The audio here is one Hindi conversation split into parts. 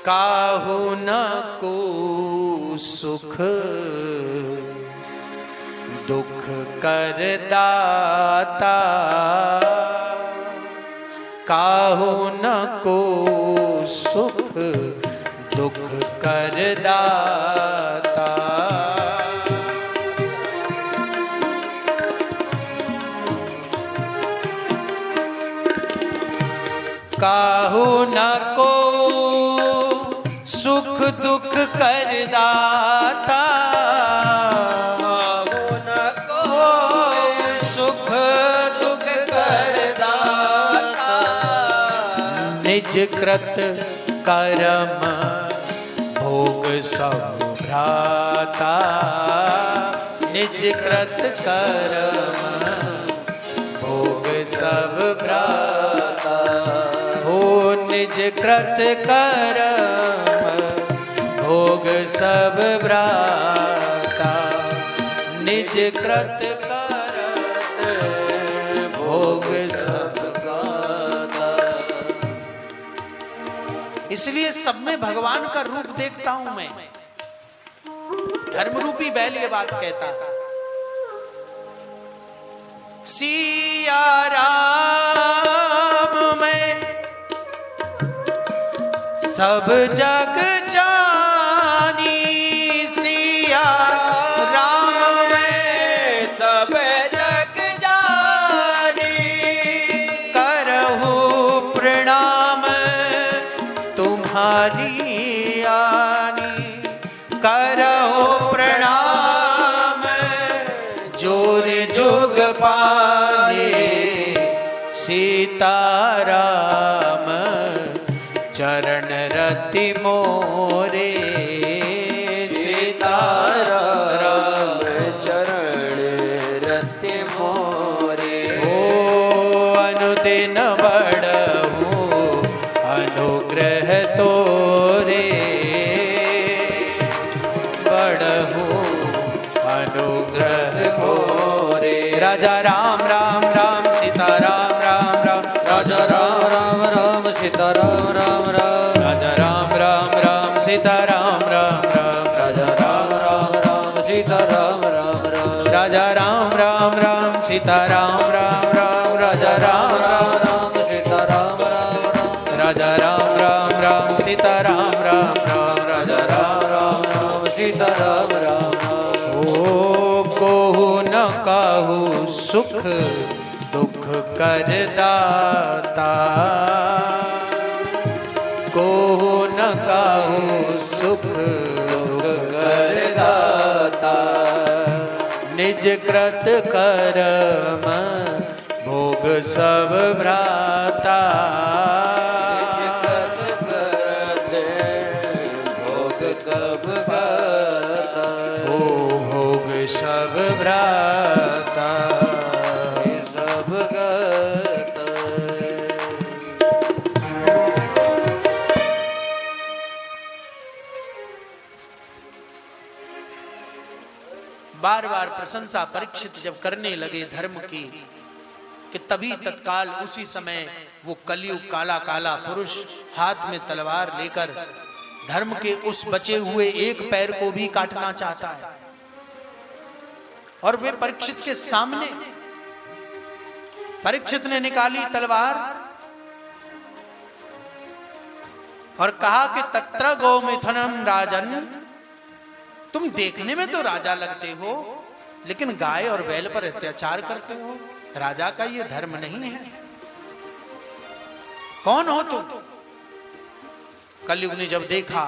काहू न को सुख दुख कर दाता, काहू न को सुख दुख कर दाता। काहू न को सुख दुख कर दाता, काहू न को सुख दुख कर दाता। निज कृत कर्म भोग सब भ्राता, निज कृत कर्म भोग सब भ्राता। हो निज कृत कर्म भोग सब भ्राता, निज कृत कर्म भोग सब भ्राता। इसलिए सब में भगवान का रूप देखता हूं मैं। धर्म रूपी बैल ये बात कहता है। सिया राम में सब जग जानी, सिया राम में सब जग जानी। करहु प्रणाम तुम्हारी आनी, करहु प्रणाम जोर जुग पाने। सीताराम चरण रति मोरे, सीताराम चरण रति मोरे। ओ अनुदिन बढ़हु अनुग्रह तोरे, बढ़हु अनुग्रह तोरे। राजा राम राम राम सीताराम राम राम, राजा राम राम राम सीताराम राम राम, राजा राम राम राम सीताराम राम राम, राजा राम राम राम सीताराम राम राम, राजा राम राम राम सीताराम राम राम, राजा राम राम राम सीताराम राम राम, राजा राम राम राम सीताराम राम राम, राजा राम राम राम सीताराम राम राम। ओ कोहू न काहू सुख दुख कर दाता, कोहू न काहू सुख दुख कर दाता। निज कृत कर्म भोग सब भ्राता, भोग सब भ्राता। ओ भोग सब भ्राता सब गता। बार बार प्रशंसा परीक्षित जब करने लगे धर्म की, कि तभी तत्काल उसी समय वो कलयुग काला काला पुरुष हाथ में तलवार लेकर धर्म के उस बचे हुए एक पैर को भी काटना चाहता है। और वे परीक्षित के सामने, परीक्षित ने निकाली तलवार और कहा कि तत्र गोमिथुनम राजन, तुम देखने में तो राजा लगते हो लेकिन गाय और बैल पर अत्याचार करते हो। राजा का ये धर्म नहीं है। कौन हो तुम? कलयुग ने जब देखा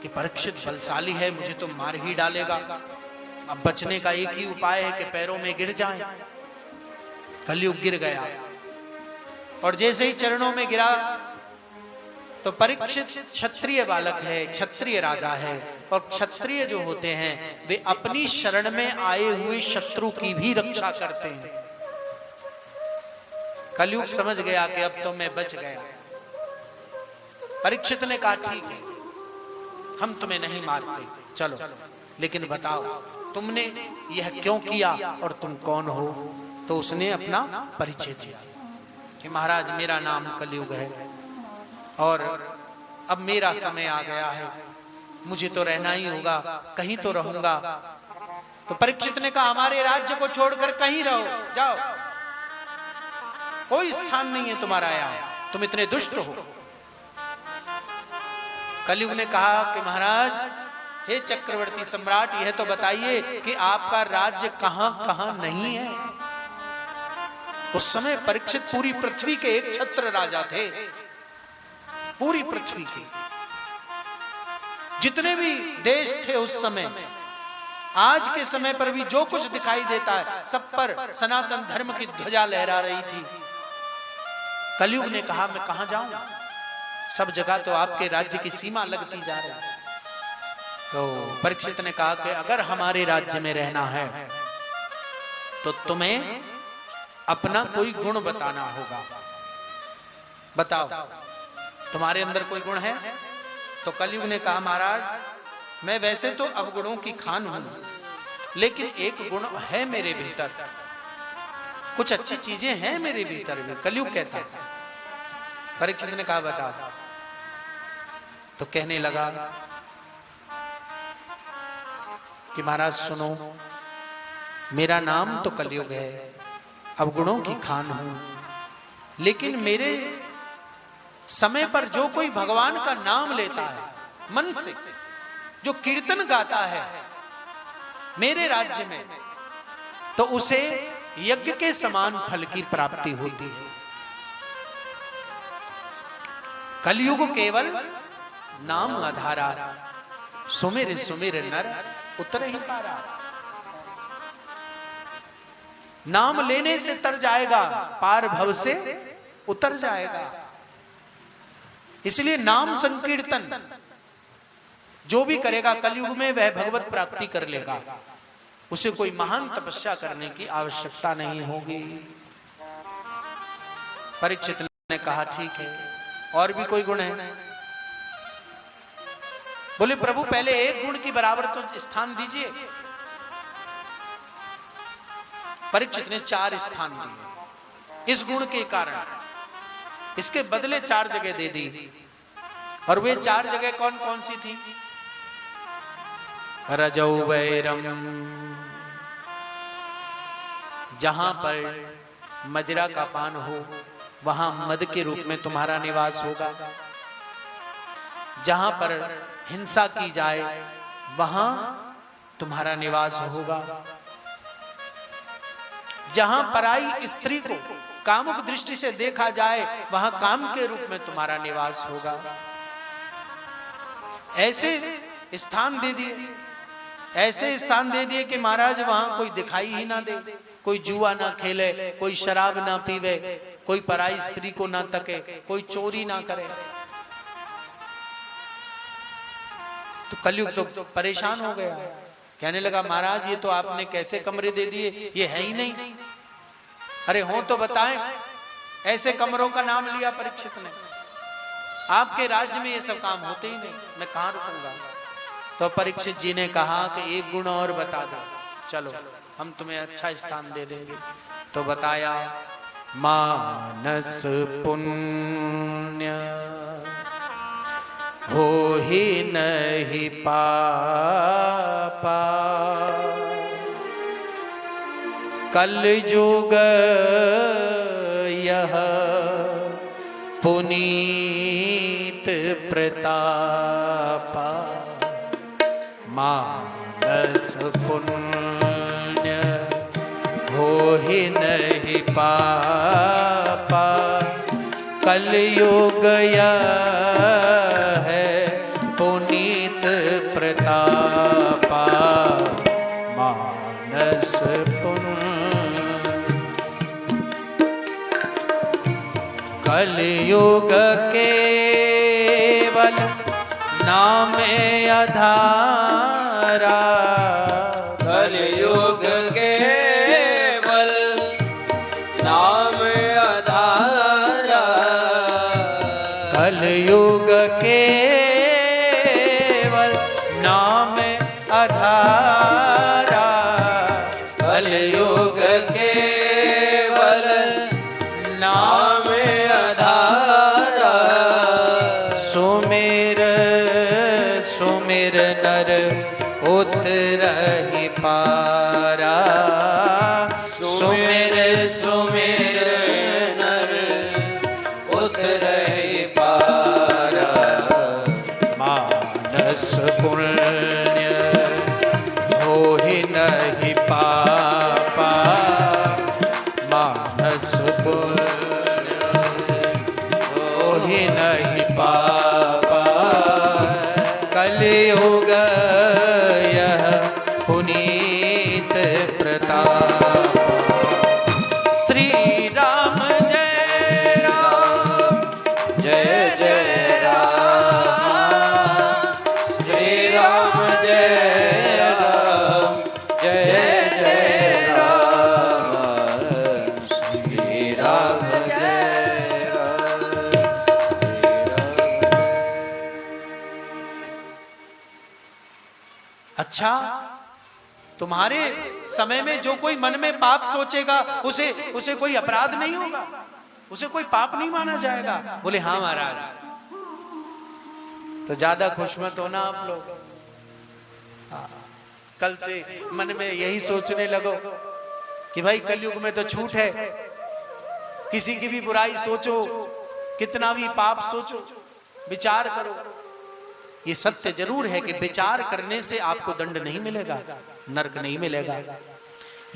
कि परीक्षित बलशाली है, मुझे तो मार ही डालेगा, अब बचने का एक ही उपाय है कि पैरों में गिर जाएं। कलयुग गिर गया और जैसे ही चरणों में गिरा तो परीक्षित क्षत्रिय बालक है, क्षत्रिय राजा है, और क्षत्रिय जो होते हैं वे अपनी शरण में आए हुए शत्रु की भी रक्षा करते हैं। कलयुग समझ गया कि अब तो मैं बच गया। परीक्षित ने कहा ठीक है, हम तुम्हें नहीं मारते, चलो, लेकिन बताओ तुमने यह क्यों किया और तुम कौन हो? तो उसने अपना परिचय दिया कि महाराज मेरा नाम कलयुग है और अब मेरा समय आ गया है, मुझे तो रहना ही होगा, कहीं तो रहूंगा। तो परीक्षित ने कहा हमारे राज्य को छोड़कर कहीं रहो, जाओ, कोई स्थान नहीं है तुम्हारा यहां, तुम इतने दुष्ट हो। कलयुग ने कहा कि महाराज, हे चक्रवर्ती सम्राट, यह तो बताइए कि आपका राज्य कहां कहां नहीं है। उस समय परीक्षित पूरी पृथ्वी के एक छत्र राजा थे, पूरी पृथ्वी के जितने भी देश थे उस समय, आज के समय पर भी जो कुछ दिखाई देता है सब पर सनातन धर्म की ध्वजा लहरा रही थी। कलयुग ने कहा मैं कहां जाऊं, सब जगह तो आपके राज्य की सीमा लगती जा रही है। तो परीक्षित ने कहा कि अगर हमारे राज्य में रहना है तो तुम्हें अपना कोई गुण बताना होगा, बताओ तुम्हारे अंदर कोई गुण है। तो कलयुग ने कहा महाराज, मैं वैसे तो अवगुणों की खान हूं, लेकिन एक गुण है मेरे भीतर, कुछ अच्छी चीजें हैं मेरे भीतर में। कलयुग कहता है। परीक्षित ने कहा बताओ। तो कहने लगा कि महाराज सुनो, मेरा नाम तो कलयुग है, अवगुणों की खान हूं, लेकिन मेरे समय पर जो कोई भगवान का नाम लेता है मन से, जो कीर्तन गाता है मेरे राज्य में, तो उसे यज्ञ के समान फल की प्राप्ति होती है। कलयुग केवल नाम आधारा, सुमिर सुमिर नर उतर ही पारा। नाम लेने से तर जाएगा, पार भव से उतर जाएगा। इसलिए नाम संकीर्तन जो भी करेगा कलयुग में वह भगवत प्राप्ति कर लेगा, उसे कोई महान तपस्या करने की आवश्यकता नहीं होगी। परीक्षित ने कहा ठीक है, और भी कोई गुण है? बोले प्रभु पहले एक गुण की बराबर तो स्थान दीजिए। परीक्षित ने 4 स्थान दिए इस गुण के कारण, इसके बदले 4 जगह दे दी। और वे 4 जगह कौन कौन सी थी? रजौ वैरम, जहां पर मदिरा का पान हो वहां मद के रूप में तुम्हारा निवास होगा। जहां पर हिंसा की जाए वहां तुम्हारा निवास होगा। जहां पराई स्त्री को कामुक दृष्टि से देखा जाए वहां काम के रूप में तुम्हारा निवास होगा। ऐसे स्थान दे दिए, ऐसे स्थान दे दिए कि महाराज वहां कोई दिखाई ही ना दे, कोई जुआ ना खेले, कोई शराब ना पीवे, कोई पराई स्त्री को ना तके, कोई चोरी ना करे। तो कलयुग तो परेशान हो गया, कहने लगा महाराज ये तो आपने कैसे कमरे दे दिए, ये है ही नहीं। अरे हो तो बताएं। ऐसे कमरों का नाम लिया परीक्षित ने। आपके राज्य में ये सब काम होते ही नहीं, मैं कहां रुकूंगा। तो परीक्षित जी ने कहा कि एक गुण और बता दो, चलो हम तुम्हें अच्छा स्थान दे देंगे। तो बताया मानस पुण्य हो ही नहीं पापा, कलयुग यह पुनीत प्रतापा। मानस पुण्य हो ही नहीं पापा, कलयुग यह है पुनीत प्रतापा। मानस कलयुग केवल नाम आधारा, कलयुग केवल नाम आधारा, कलयुग केवल नाम आधारा, कलयुग केवल नाम आधारा, सुमिर सुमिर सुमिर नर उतरहि पारा। सुमिर सुमिर नर उतरहि पारा। मानस पुण्य होहि नहीं पापा। मानस पुण्य होहि नहीं पापा। कलियुग यह पुनीत प्रताप। श्री राम जय राम जय जय राम। श्री राम जय राम जय जय राम। श्री राम जय राम। अच्छा, तुम्हारे समय में जो कोई मन में पाप सोचेगा उसे कोई अपराध नहीं होगा, उसे कोई पाप नहीं माना जाएगा। बोले हाँ महाराज। तो ज्यादा खुश मत होना आप लोग। हाँ, कल से मन में यही सोचने लगो कि भाई कलयुग में तो छूट है, किसी की भी बुराई सोचो, कितना भी पाप सोचो, विचार करो। ये सत्य जरूर है कि विचार करने से आपको दंड नहीं मिलेगा, नरक नहीं मिलेगा,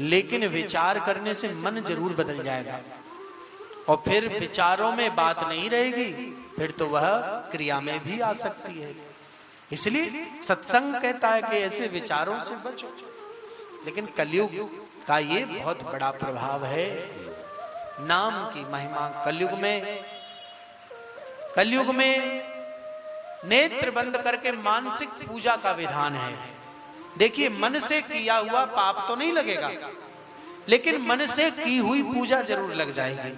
लेकिन विचार करने से मन जरूर बदल जाएगा और फिर विचारों में बात नहीं रहेगी, फिर तो वह क्रिया में भी आ सकती है। इसलिए सत्संग कहता है कि ऐसे विचारों से बचो। लेकिन कलयुग का ये बहुत बड़ा प्रभाव है। नाम की महिमा कलयुग में नेत्र बंद करके मानसिक पूजा का विधान है। देखिए, मन से किया हुआ पाप तो नहीं लगेगा, लेकिन मन से की हुई पूजा जरूर लग जाएगी।